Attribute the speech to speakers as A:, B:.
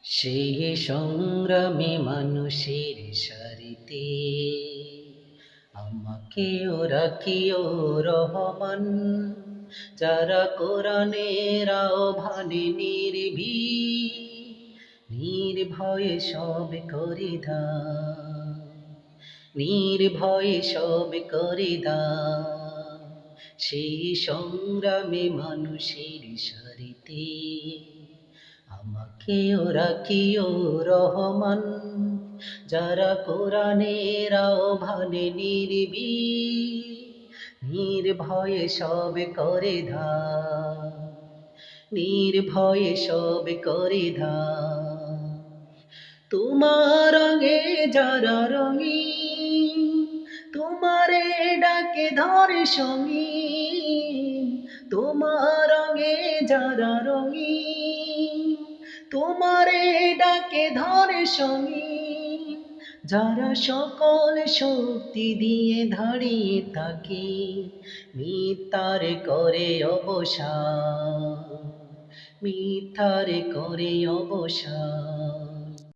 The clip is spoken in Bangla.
A: সেই সংগ্রামী মানুষের সারিতে আমাকেও রাখিও রহমান, যারা কোরআনের আহ্বানে নির্ভয়ে সব করে দান, নির্ভয়ে সব করে দান। সেই সংগ্রামী মানুষের সারিতে আমাকেও রাখিও রহমান, যারা কোরআনের আহ্বানে নির্ভয়ে সব করে দান, নির্ভয়ে সব করে দান। তোমার রঙে যারা রঙিন, তোমারে ডাকে ধরে সঙ্গী। তোমার রঙে যারা রঙিন, তোমারে ডাকে ধরে সঙ্গী। যারা সকল শক্তি দিয়ে দাঁড়িয়ে থাকে, মিথ্যার করে অবসান, মিথ্যার করে অবসান।